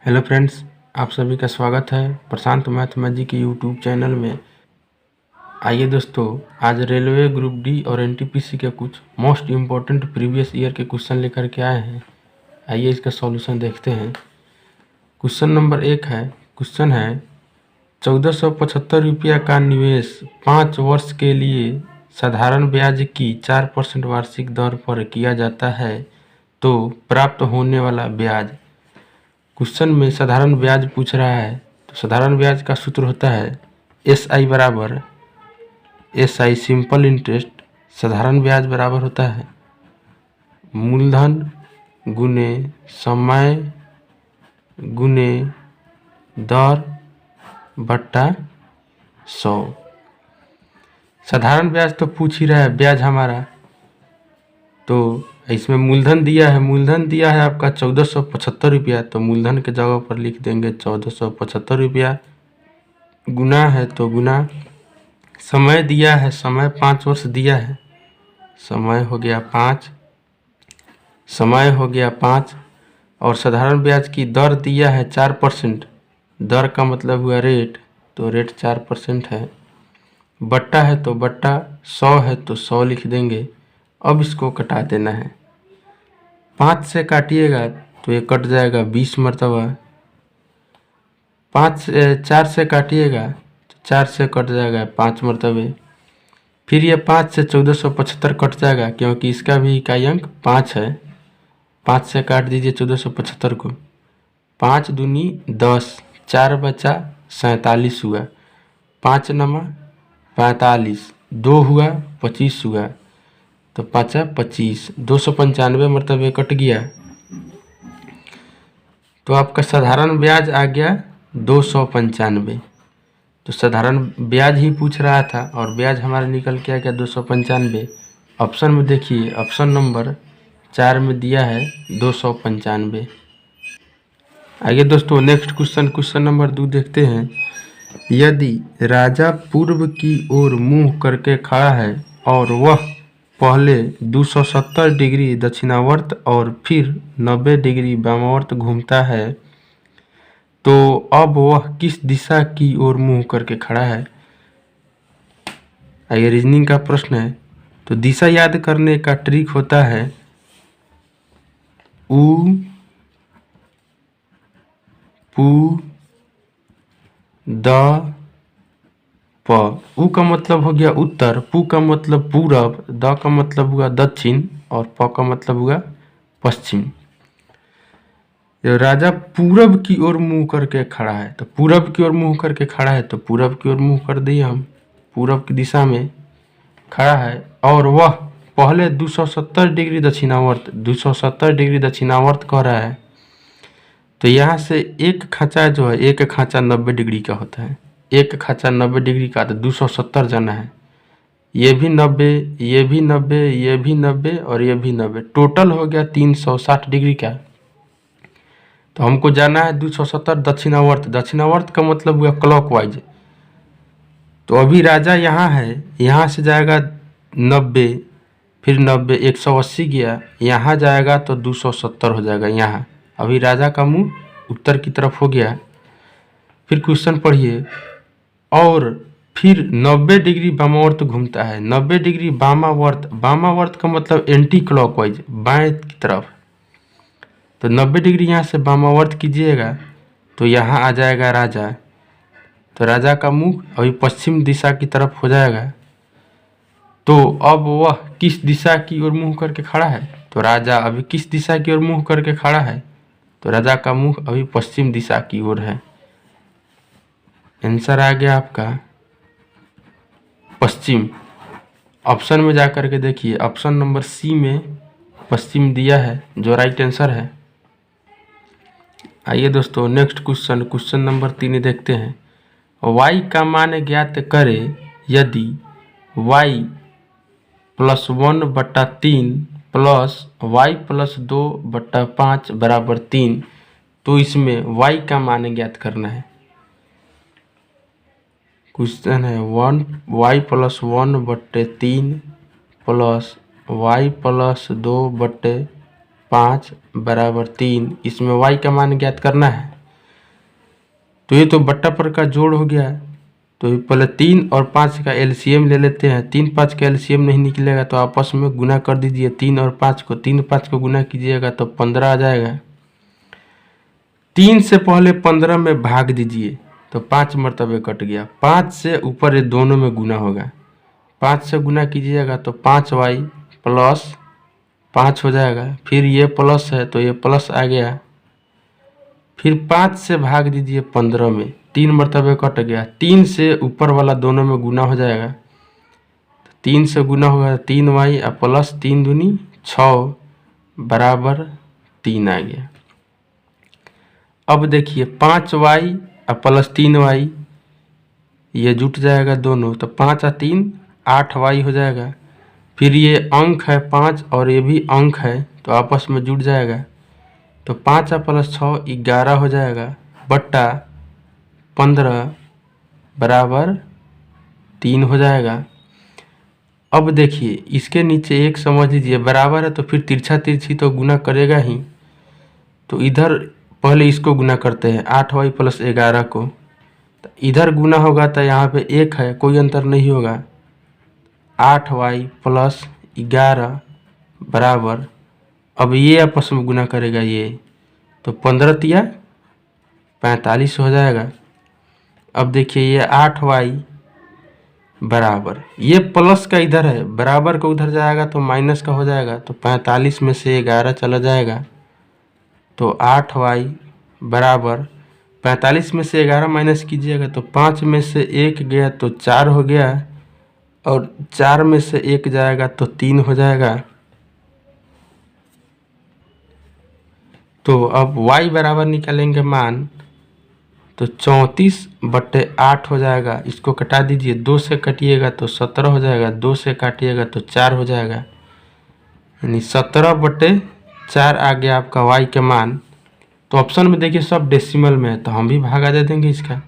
Hello friends, आप सभी का स्वागत है प्रशांत मैथमेटिक्स के यूट्यूब चैनल में। आइए दोस्तों, आज रेलवे ग्रुप डी और एनटीपीसी के कुछ मोस्ट इम्पोर्टेंट प्रीवियस ईयर के क्वेश्चन लेकर के आए हैं। आइए इसका सॉल्यूशन देखते हैं। क्वेश्चन नंबर 1 है। क्वेश्चन है 1475 रुपया का निवेश 5 वर्ष के लिए साधारण ब्याज की 4% वार्षिक दर पर किया जाता है, तो प्राप्त होने वाला ब्याज। क्वेश्चन में साधारण ब्याज पूछ रहा है, तो साधारण ब्याज का सूत्र होता है SI बराबर SI सिंपल इंटरेस्ट। साधारण ब्याज बराबर होता है मूलधन गुने समय गुने दर बट्टा 100। साधारण ब्याज तो पूछ ही रहा है ब्याज हमारा, तो इसमें मूलधन दिया है आपका 1475 रुपया, तो मूलधन के जगह पर लिख देंगे 1475 रुपया। गुना है तो गुना, समय दिया है, समय 5 वर्ष दिया है, समय हो गया 5 और साधारण ब्याज की दर दिया है 4%। दर का मतलब हुआ रेट, तो रेट 4% है। बट्टा है तो बट्टा, 100 है तो 100 लिख देंगे। अब इसको कटा देना है। 5 से काटिएगा तो ये कट जाएगा 20 मरतबा। 4 से काटिएगा तो 4 से कट जाएगा 5 मरतबे। फिर ये 5 से 1475 कट जाएगा, क्योंकि इसका भी इकाई अंक 5 है। 5 से काट दीजिए 1475 को। 5 दूनी 10, 4 बचा 47 हुआ। 5 नमा 45, 2 हुआ 25 हुआ, तो 5 25, 295 मरतबे कट गया। तो आपका साधारण ब्याज आ गया 295। तो साधारण ब्याज ही पूछ रहा था और ब्याज हमारा निकल के आ गया 295। ऑप्शन में देखिए, ऑप्शन नंबर 4 में दिया है 295। आगे दोस्तों नेक्स्ट क्वेश्चन नंबर 2 देखते हैं। यदि राजा पूर्व की ओर मुंह करके खड़ा है और वह पहले 270 डिग्री दक्षिणावर्त और फिर 90 डिग्री वामावर्त घूमता है, तो अब वह किस दिशा की ओर मुंह करके खड़ा है। आइए रीजनिंग का प्रश्न है, तो दिशा याद करने का ट्रिक होता है उ पू द प। उ का मतलब हो गया उत्तर, पू का मतलब पूरब, द का मतलब हुआ दक्षिण और प का मतलब हुआ पश्चिम। राजा पूरब की ओर मुंह करके खड़ा है, तो पूरब की ओर मुंह करके खड़ा है, तो पूरब की ओर मुंह कर दिए हम, पूरब की दिशा में खड़ा है। और वह पहले 270 डिग्री दक्षिणावर्त, 270 डिग्री दक्षिणावर्त कह रहा है, तो यहाँ से एक खांचा जो है, एक खांचा 90 डिग्री का होता है। एक खांचा 90 डिग्री का, तो 270 जाना है। ये भी 90, ये भी 90, ये भी 90 और ये भी 90, टोटल हो गया 360 डिग्री का। तो हमको जाना है 270 दक्षिणावर्त। दक्षिणावर्त का मतलब हुआ क्लॉकवाइज। तो अभी राजा यहाँ है, यहाँ से जाएगा 90, फिर 90, 180 गया, यहाँ जाएगा तो 270 हो जाएगा यहाँ। अभी राजा का मुंह उत्तर की तरफ हो गया। फिर क्वेश्चन पढ़िए, और फिर 90 डिग्री वामावर्त घूमता है। 90 डिग्री वामावर्त, वामावर्त का मतलब एंटी क्लॉकवाइज, बाएं की तरफ। तो 90 डिग्री यहाँ से वामावर्त कीजिएगा तो यहाँ आ जाएगा राजा। तो राजा का मुंह अभी पश्चिम दिशा की तरफ हो जाएगा। तो अब वह किस दिशा की ओर मुंह करके खड़ा है, तो राजा अभी किस दिशा की ओर मुंह करके खड़ा है, तो राजा का मुंह अभी पश्चिम दिशा की ओर है। आंसर आ गया आपका पश्चिम। ऑप्शन में जाकर के देखिए, ऑप्शन नंबर सी में पश्चिम दिया है, जो राइट आंसर है। आइए दोस्तों नेक्स्ट क्वेश्चन नंबर 3 देखते हैं। y का मान ज्ञात करें यदि y +1/3 प्लस y +2/5 बराबर 3, तो इसमें y का मान ज्ञात करना है। क्वेश्चन है y +1/3 प्लस y +2/5 बराबर 3, इसमें y का मान ज्ञात करना है। तो ये तो बट्टा पर का जोड़ हो गया। तो पहले 3 और 5 का एलसीएम ले लेते हैं। 3 5 का एलसीएम नहीं निकलेगा तो आपस में गुना कर दीजिए। 3 और 5 को 3 5 को गुना कीजिएगा तो 15 आ जाएगा। 3 से पहले 15 में भाग दीजिए तो 5 मरतबे कट गया। 5 से ऊपर ये दोनों में गुना होगा। 5 से गुना कीजिएगा तो 5y प्लस 5 हो जाएगा। फिर ये प्लस है तो ये प्लस आ गया। फिर 5 से भाग दीजिए 15 में, 3 मरतबे कट गया। 3 से ऊपर वाला दोनों में गुना हो जाएगा। 3 से गुना होगा 3y और प्लस 3 दूनी 6 बराबर 3 आ गया। अब देखिए 5y और प्लस 3y ये जुट जाएगा दोनों, तो 5 और 3 8y हो जाएगा। फिर ये अंक है 5 और ये भी अंक है तो आपस में जुट जाएगा। तो 5 और प्लस 6 11 हो जाएगा बट्टा 15 बराबर 3 हो जाएगा। अब देखिए इसके नीचे एक समझ लीजिए बराबर है तो फिर तिरछा तिरछी तो गुना करेगा ही। तो इधर पहले इसको गुना करते हैं 8y प्लस 11 को। तो इधर गुना होगा तो यहाँ पे 1 है, कोई अंतर नहीं होगा। 8y प्लस 11 बराबर, अब ये आपस में गुना करेगा ये, तो 15 तिया 45 हो जाएगा। अब देखिए ये 8y बराबर, ये प्लस का इधर है, बराबर का उधर जाएगा तो माइनस का हो जाएगा। तो 45 में से 11 चला जाएगा तो 8y बराबर 45 में से 11 माइनस कीजिएगा तो 5 में से 1 गया तो 4 हो गया, और 4 में से 1 जाएगा तो 3 हो जाएगा। तो अब y बराबर निकालेंगे मान, तो 34/8 हो जाएगा। इसको कटा दीजिए, 2 से कटिएगा तो 17 हो जाएगा, 2 से काटिएगा तो 4 हो जाएगा, यानी 17/4 आ गया आपका y के मान। तो ऑप्शन में देखिए सब डेसिमल में है तो हम भी भागा दे देंगे इसका।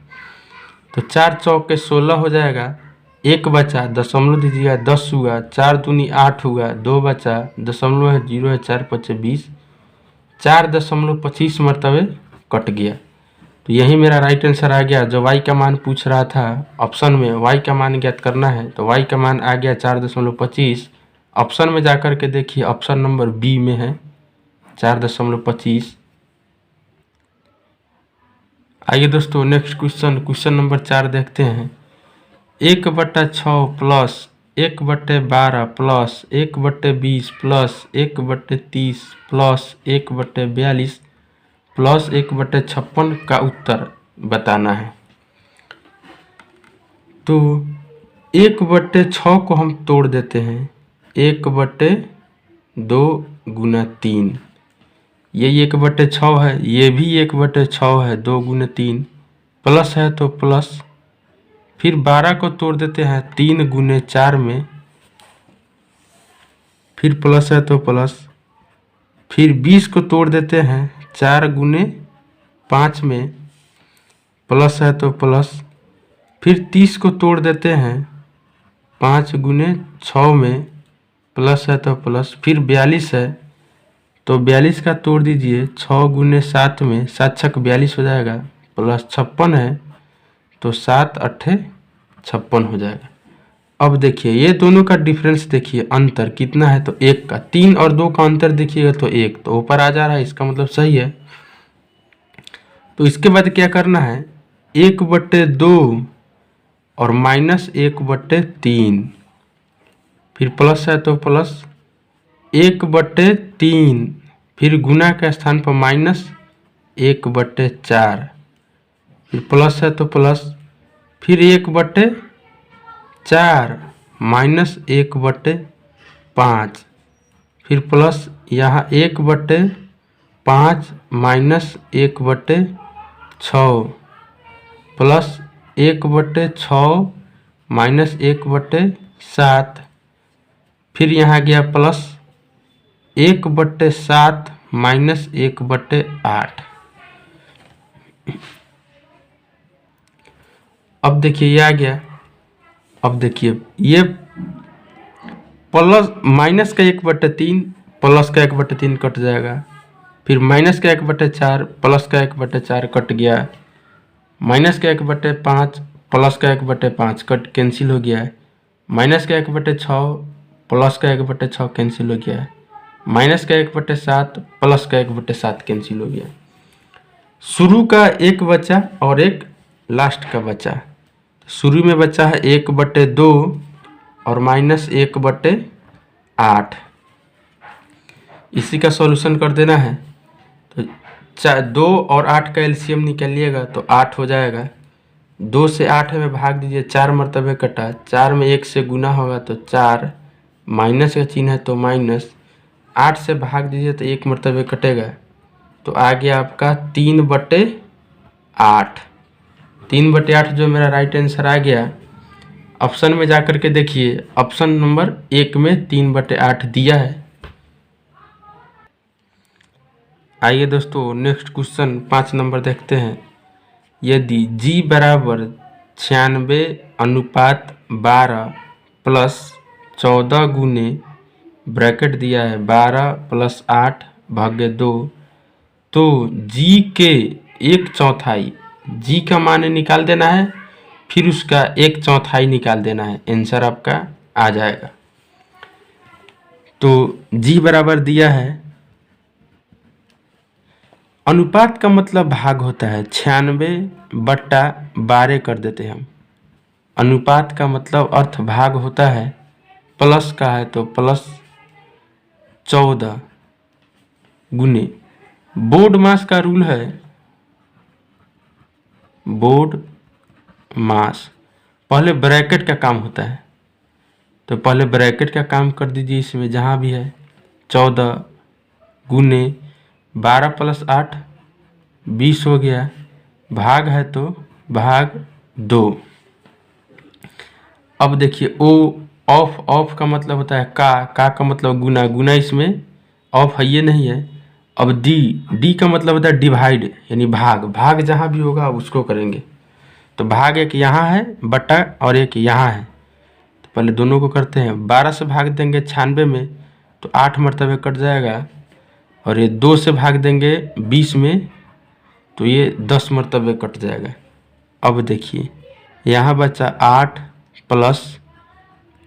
तो 4 चौक के 16 हो जाएगा, 1 बचा, दशमलव दीजिएगा 10 हुआ, 4 दूनी 8 हुआ, 2 बचा, दशमलव है 0 है, 4 5 20, 4.25 मरतबे कट गया। तो यही मेरा राइट आंसर आ गया। जो y का मान पूछ रहा था ऑप्शन में, y का मान ज्ञात करना है, तो y का मान आ गया 4.25। ऑप्शन में जाकर के देखिए, ऑप्शन नंबर बी में है 4.25। आइए दोस्तों नेक्स्ट क्वेश्चन नंबर 4 देखते हैं। 1/6 plus 1/12 plus 1/20 plus 1/30 plus 1/42 plus 1/56 का उत्तर बताना है। तो 1/6 को हम तोड़ देते हैं, 1/2 गुना 3, ये 1/6 है, ये भी 1/6 है, 2 गुना 3 प्लस है तो प्लस। फिर 12 को तोड़ देते हैं 3 गुने 4 में, फिर प्लस है तो प्लस। फिर 20 को तोड़ देते हैं 4 गुने 5 में, प्लस है तो प्लस। फिर 30 को तोड़ देते हैं 5 गुने 6 में, प्लस है तो प्लस। फिर 42 है तो 42 का तोड़ दीजिए 6 गुने 7 में, 7 छक 42 हो जाएगा, प्लस 56 है तो 7 8 56 हो जाएगा। अब देखिए ये दोनों का डिफरेंस देखिए, अंतर कितना है, तो 1 का। 3 और 2 का अंतर देखिएगा तो 1, तो ऊपर आ जा रहा है, इसका मतलब सही है। तो इसके बाद क्या करना है, 1/2 और माइनस 1/3, फिर प्लस है तो प्लस 1/3, फिर गुना के स्थान पर माइनस 1/4, फिर प्लस है तो प्लस, फिर 1/4 माइनस 1/5, फिर प्लस यहाँ 1/5 माइनस 1/6 प्लस 1/6 माइनस 1/7, फिर यहाँ गया प्लस 1/7 माइनस 1/8। अब देखिए ये आ गया। अब देखिए ये प्लस माइनस का 1/3 प्लस का 1/3 कट जाएगा, फिर माइनस का 1/4 प्लस का 1/4 कट गया, माइनस का 1/5 प्लस का 1/5 कट कैंसिल हो गया है। माइनस का 1/6 प्लस का 1/6 कैंसिल हो गया है। माइनस का 1/7 प्लस का 1/7 कैंसिल हो गया। शुरू का एक बचा और एक लास्ट का बचा। शुरू में बचा है 1/2 और माइनस 1/8। इसी का सॉल्यूशन कर देना है। तो 2 और 8 का एलसीएम निकालिएगा तो 8 हो जाएगा। 2 से 8 में भाग दीजिए, 4 मरतबे कटा, 4 में 1 से गुना होगा तो 4, माइनस का चिन्ह है तो माइनस, 8 से भाग दीजिए तो 1 मरतबे कटेगा। तो आ गया आपका 3/8। 3/8 जो मेरा राइट आंसर आ गया। ऑप्शन में जाकर के देखिए, ऑप्शन नंबर 1 में 3/8 दिया है। आइए दोस्तों नेक्स्ट क्वेश्चन 5 नंबर देखते हैं। यदि g बराबर 96/12 प्लस 14 गुने ब्रैकेट दिया है 12 + 8 भाग्य 2, तो g के 1/4, g का मान निकाल देना है, फिर उसका 1/4 निकाल देना है, आंसर आपका आ जाएगा। तो g बराबर दिया है, अनुपात का मतलब भाग होता है, 96/12 कर देते हैं हम। अनुपात का मतलब अर्थ भाग होता है, प्लस का है तो प्लस 14 गुने बोर्ड मास का रूल है, बोर्ड मास। पहले ब्रैकेट का काम होता है, तो पहले ब्रैकेट का काम कर दीजिए इसमें जहाँ भी है। 14 गुने 12 + 8 20 हो गया, भाग है तो भाग 2। अब देखिए ओ ऑफ का मतलब होता है का मतलब गुना, गुना इसमें ऑफ है ये नहीं है। अब डी का मतलब होता है डिवाइड, यानी भाग जहाँ भी होगा उसको करेंगे। तो भाग एक यहाँ है बटा और एक यहाँ है, तो पहले दोनों को करते हैं। 12 से भाग देंगे 96 में तो 8 मरतबे कट जाएगा, और ये 2 से भाग देंगे 20 में तो ये 10 मरतबे कट जाएगा। अब देखिए यहाँ बचा 8 +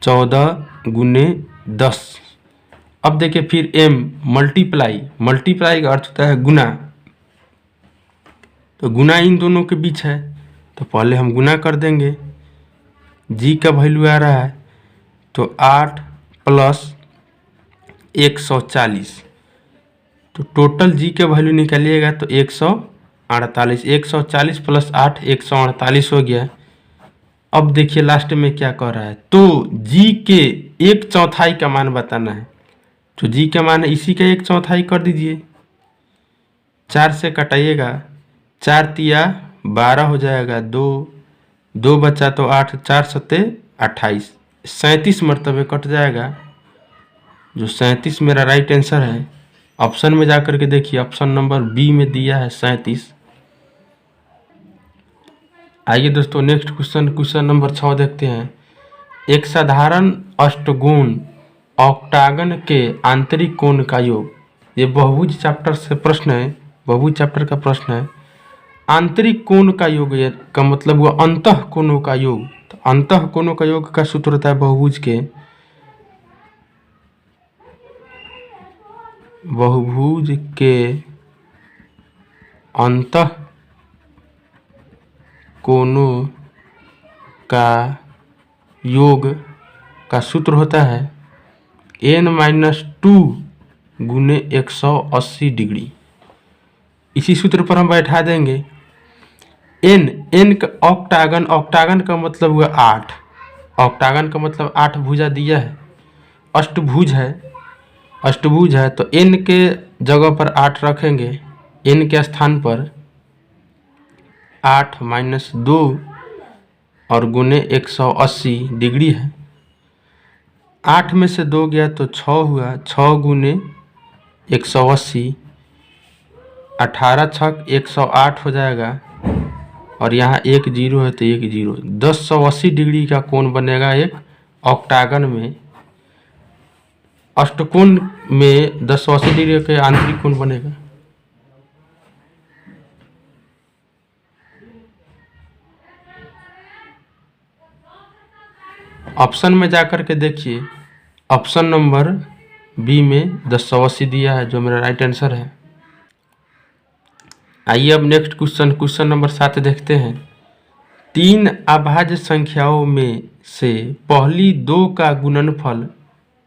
14 गुने 10। अब देखिए फिर m मल्टीप्लाई का अर्थ होता है गुना, तो गुना इन दोनों के बीच है, तो पहले हम गुना कर देंगे। g का वैल्यू आ रहा है तो 8 + 140, तो टोटल g के वैल्यू निकालिएगा तो 148। 140 + 8 148 हो गया। अब देखिए लास्ट में क्या कह रहा है, तो g के 1/4 का मान बताना है। तो g का मान है इसी का 1/4 कर दीजिए। 4 से कटाइएगा, 4 तिया 12 हो जाएगा, 2 बचा तो 8, 4 सत्ते 28, 37 मरतबे कट जाएगा, जो 37 मेरा राइट आंसर है। ऑप्शन में जाकर के देखिए, ऑप्शन नंबर बी में दिया है 37। आइए दोस्तों नेक्स्ट क्वेश्चन नंबर 6 देखते हैं। एक साधारण अष्टकोण ऑक्टागन के आंतरिक कोण का योग, ये बहुभुज चैप्टर से प्रश्न है, बहुभुज चैप्टर का प्रश्न है। आंतरिक कोण का योग का मतलब हुआ अंतः कोणों का योग। तो अंतः कोणों का योग का सूत्र होता है बहुभुज के अंतः कोणों का योग का सूत्र होता है n-2 गुने 180 डिग्री। इसी सूत्र पर हम बैठा देंगे। n का ऑक्टागन का मतलब हुआ 8, ऑक्टागन का मतलब 8 भुजा दिया है, अष्टभुज है तो n के जगह पर 8 रखेंगे, n के स्थान पर 8 - 2 और गुने 180 डिग्री है। 8 में से 2 गया तो 6 हुआ, 6 गुने 180, 18 छक 108 हो जाएगा, और यहाँ 1 0 है तो 1 0, 1080 डिग्री का कोण बनेगा एक ऑक्टागन में। अष्टकोण में 1080 डिग्री के आंतरिक कोण बनेगा। ऑप्शन में जाकर के देखिए, ऑप्शन नंबर बी में 1080 दिया है, जो मेरा राइट आंसर है। आइए अब नेक्स्ट क्वेश्चन नंबर 7 देखते हैं। 3 अभाज्य संख्याओं में से पहली 2 का गुणनफल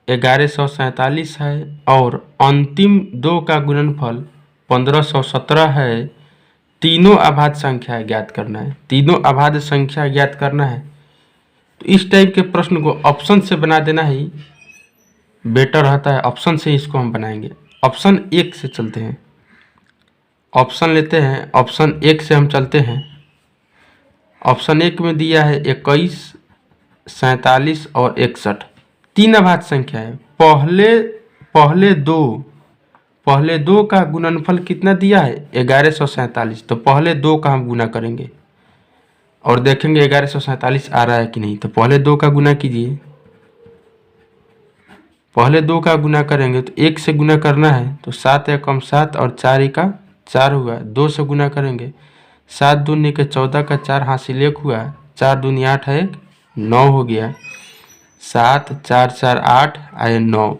1147 है और अंतिम 2 का गुणनफल 1517 है। तीनों अभाज्य संख्या ज्ञात करना है। तीनों अभाज्य संख्या ज्ञात करना है तो इस टाइप के प्रश्न को ऑप्शन से बना देना ही बेटर रहता है। ऑप्शन से इसको हम बनाएंगे। ऑप्शन 1 से चलते हैं। ऑप्शन लेते हैं, ऑप्शन 1 से हम चलते हैं। ऑप्शन 1 में दिया है 21, 47 और 61। 3 अभाज्य संख्या है। पहले दो का गुणनफल कितना दिया है? 1147। तो पहले 2 का हम गुना करेंगे और देखेंगे 1147 आ रहा है कि नहीं। तो पहले 2 का गुना कीजिए। पहले 2 का गुना करेंगे तो 1 से गुना करना है, तो 7 एकम 7 और 4 एका 4 हुआ। 2 से गुना करेंगे, 7 दूनी के 14 का 4 हासिल 1 हुआ। 4 दूनी 8 है 9 हो गया। 7 4 4 8 आए 9।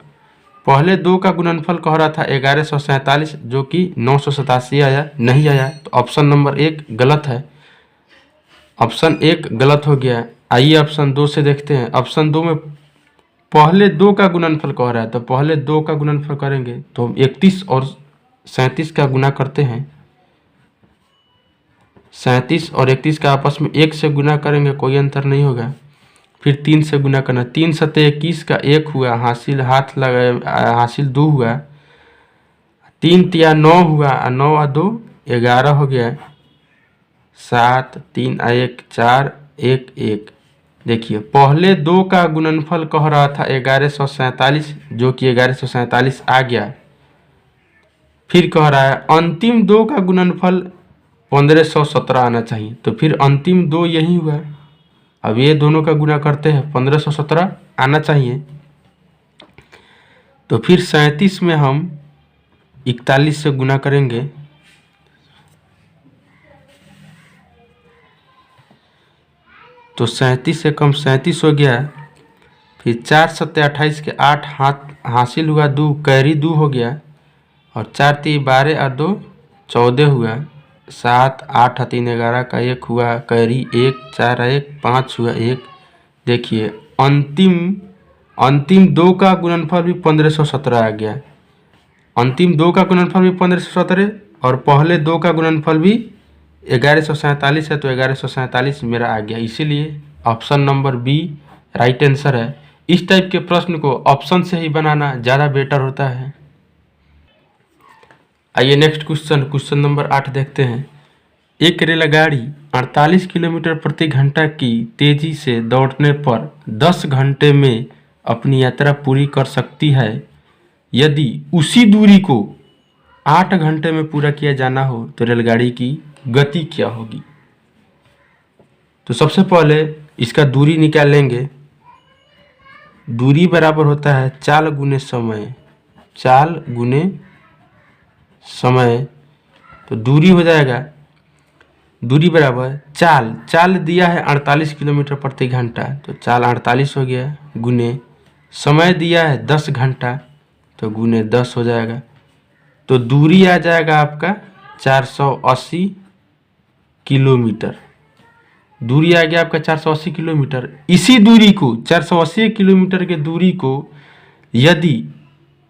पहले 2 का गुणनफल कह रहा था 1147, जो कि 987 आया, नहीं आया। तो ऑप्शन नंबर 1 गलत है। ऑप्शन 1 गलत हो गया। आइए ऑप्शन 2 से देखते हैं। ऑप्शन 2 में पहले 2 का गुणनफल कह रहा है, तो पहले 2 का गुणनफल करेंगे तो हम 31 और 37 का गुना करते हैं। 37 और 31 का आपस में 1 से गुना करेंगे, कोई अंतर नहीं होगा। फिर 3 से गुना करना, 3 सते 21 का 1 हुआ, हासिल हाथ लगा, हासिल 2 हुआ। 3 तिया 9 हुआ, 9 आ 2 11 हो गया। 7 3 आ 1 4 1 1। देखिए पहले 2 का गुणनफल कह रहा था 1147, जो कि 1147 आ गया। फिर कह रहा है अंतिम 2 का गुणनफल 1517 आना चाहिए, तो फिर अंतिम 2 यही हुआ। अब ये दोनों का गुना करते हैं, 1517 आना चाहिए। तो फिर 37 में हम 41 से गुना करेंगे, तो 37 से कम 37 हो गया। फिर 4 सत्ते 28 के 8 हाथ हासिल हुआ 2, कैरी 2 हो गया। और 4 3 12 और 2 14 हुआ। 7 8 3 11 का 1 हुआ, कैरी 1 4 1 5 हुआ 1। देखिए अंतिम 2 का गुणनफल भी 1517 आ गया। अंतिम 2 का गुणनफल भी 1517 और पहले 2 का गुणनफल भी 1147 है, तो 1147 मेरा आ गया। इसीलिए option number B right answer है। इस टाइप के प्रश्न को ऑप्शन से ही बनाना ज़्यादा बेटर होता है। आइए नेक्स्ट क्वेश्चन नंबर 8 देखते हैं। एक रेलगाड़ी 48 किलोमीटर प्रति घंटा की तेजी से दौड़ने पर 10 घंटे में अपनी यात्रा पूरी कर सकती है। यदि उसी दूरी को 8 घंटे में पूरा किया जाना हो तो रेलगाड़ी की गति क्या होगी? तो सबसे पहले इसका दूरी निकाल लेंगे। दूरी बराबर होता है चाल गुने समय। चाल गुने समय, तो दूरी हो जाएगा, दूरी बराबर चाल दिया है 48 किलोमीटर प्रति घंटा, तो चाल 48 हो गया, गुने समय दिया है 10 घंटा, तो गुने 10 हो जाएगा। तो दूरी आ जाएगा आपका 480 किलोमीटर। दूरी आ गया आपका 480 किलोमीटर। इसी दूरी को 480 किलोमीटर के दूरी को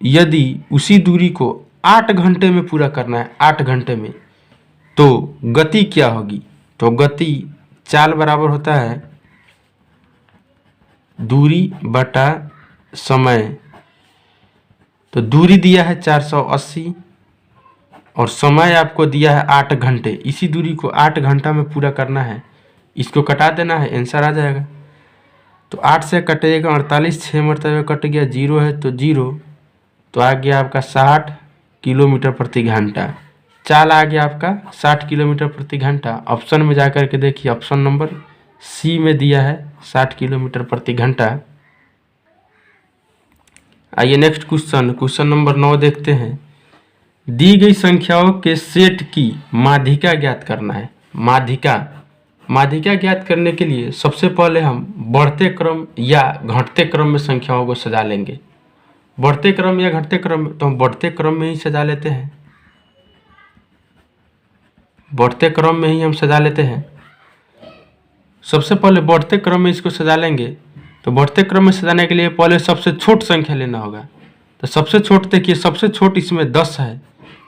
यदि उसी दूरी को 8 घंटे में पूरा करना है, 8 घंटे में, तो गति क्या होगी? तो गति चाल बराबर होता है दूरी बटा समय। तो दूरी दिया है 480 और समय आपको दिया है 8 घंटे। इसी दूरी को 8 घंटा में पूरा करना है, इसको कटा देना है, आंसर आ जाएगा। तो 8 से कटेगा 48, 6 मरतबे कट गया, 0 है तो 0, तो आ गया आपका 60 किलोमीटर प्रति घंटा। चाल आ गया आपका 60 किलोमीटर प्रति घंटा। ऑप्शन में जाकर के देखिए, ऑप्शन नंबर सी में दिया है 60 किलोमीटर प्रति घंटा। आइए नेक्स्ट क्वेश्चन नंबर 9 देखते हैं। दी गई संख्याओं के सेट की माध्यिका ज्ञात करना है। माध्यिका माध्यिका ज्ञात करने के लिए सबसे पहले हम बढ़ते क्रम या घटते क्रम में संख्याओं को सजा लेंगे। बढ़ते क्रम या घटते क्रम, तो हम बढ़ते क्रम में ही सजा लेते हैं। बढ़ते क्रम में ही हम सजा लेते हैं। सबसे पहले बढ़ते क्रम में इसको सजा लेंगे। तो बढ़ते क्रम में सजाने के लिए पहले सबसे छोट संख्या लेना होगा। तो सबसे छोट देखिए, सबसे छोट इसमें 10 है,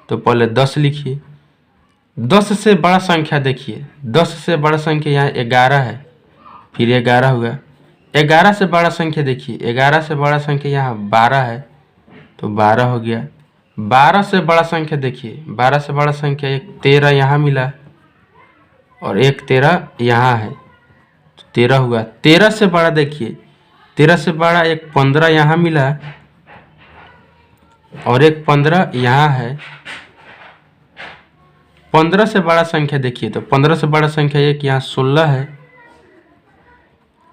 तो पहले 10 लिखिए। 10 से बड़ा संख्या देखिए, 10 से बड़ा संख्या यहाँ 11 है, फिर 11 हुआ। 11 से बड़ा संख्या देखिए, 11 से बड़ा संख्या यहाँ 12 है, तो 12 हो गया। 12 से बड़ा संख्या देखिए, 12 से बड़ा संख्या एक 13 यहाँ मिला और एक 13 यहाँ है, तो 13 हुआ। 13 से बड़ा देखिए, 13 से बड़ा एक 15 यहाँ मिला और एक 15 यहाँ है। 15 से बड़ा संख्या देखिए, तो 15 से बड़ा संख्या एक यहाँ 16 है।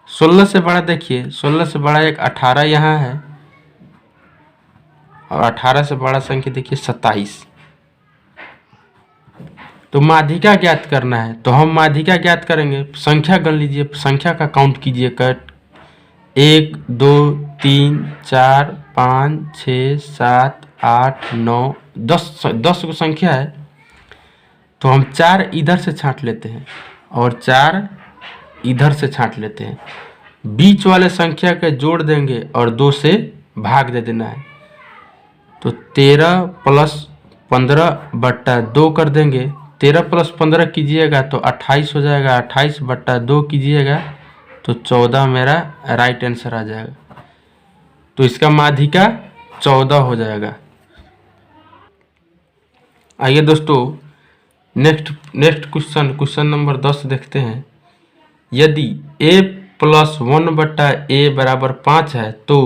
16 से बड़ा देखिए, 16 से बड़ा एक 18 यहाँ है और 18 से बड़ा संख्या देखिए 27। तो माध्यिका ज्ञात करना है, तो हम माध्यिका ज्ञात करेंगे। संख्या गण लीजिए, संख्या का काउंट कीजिए। कट 1 2 3 4 5 6 7 8 9 10 को संख्या है, तो हम 4 इधर से छांट लेते हैं और 4 इधर से छांट लेते हैं। बीच वाले संख्या के जोड़ देंगे और 2 से भाग दे देना है। तो 13 प्लस 15 बट्टा 2 कर देंगे। 13 प्लस 15 कीजिएगा तो 28 हो जाएगा। 28 बट्टा 2 कीजिएगा तो 14 मेरा राइट आंसर आ जाएगा। तो इसका माध्यिका 14 हो जाएगा। आइए दोस्तों, नेक्स्ट क्वेश्चन नंबर 10 देखते हैं। यदि a प्लस 1 बट्टा a बराबर 5 है तो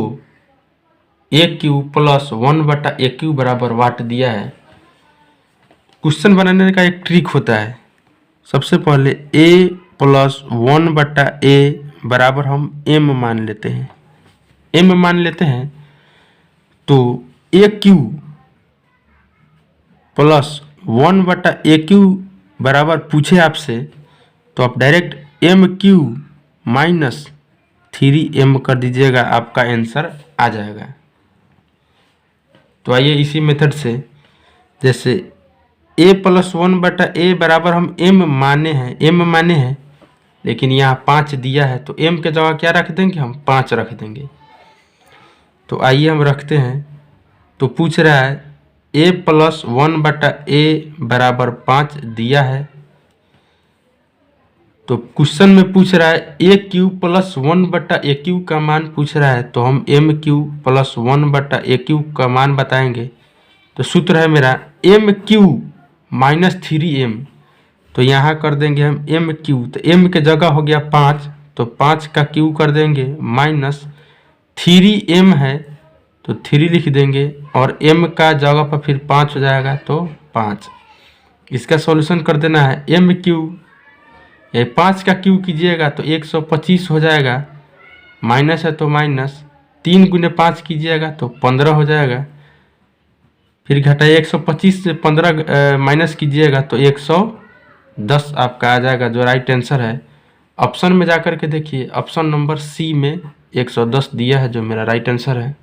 a क्यूब प्लस 1 बट्टा a क्यूब बराबर वाट दिया है। क्वेश्चन बनाने का एक ट्रिक होता है। सबसे पहले a प्लस 1 बट्टा a बराबर हम m मान लेते हैं। m मान लेते हैं तो a क्यूब प्लस 1 बट्टा a क्यूब बराबर पूछे आपसे, तो आप direct m cube minus 3m कर दीजिएगा, आपका आंसर आ जाएगा। तो आइए इसी मेथड से, जैसे a प्लस 1 बटा a बराबर हम m माने हैं, लेकिन यहाँ 5 दिया है, तो m के जगह क्या रख देंगे, हम 5 रख देंगे। तो आइए हम रखते हैं। तो पूछ रहा है a प्लस 1 बटा a बराबर 5 दिया है। तो क्वेश्चन में पूछ रहा है a क्यूब प्लस 1 बटा a क्यूब का मान पूछ रहा है, तो हम m क्यूब प्लस 1 बटा a क्यूब का मान बताएंगे। तो सूत्र है मेरा m क्यूब माइनस 3m, तो यहाँ कर देंगे हम m क्यूब। तो m के जगह हो गया 5, तो 5 का क्यूब कर देंगे माइनस 3m है, तो 3 लिख देंगे और m का जगह पर फिर 5 हो जाएगा, तो 5। इसका सॉल्यूशन कर देना है। m क्यूब 5 का क्यूब कीजिएगा तो 125 हो जाएगा, माइनस है तो माइनस, 3 गुने 5 कीजिएगा तो 15 हो जाएगा। फिर घटाइए 125 से 15 माइनस कीजिएगा तो 110 आपका आ जाएगा, जो राइट आंसर है। ऑप्शन में जाकर के देखिए, ऑप्शन नंबर सी में 110 दिया है, जो मेरा राइट आंसर है।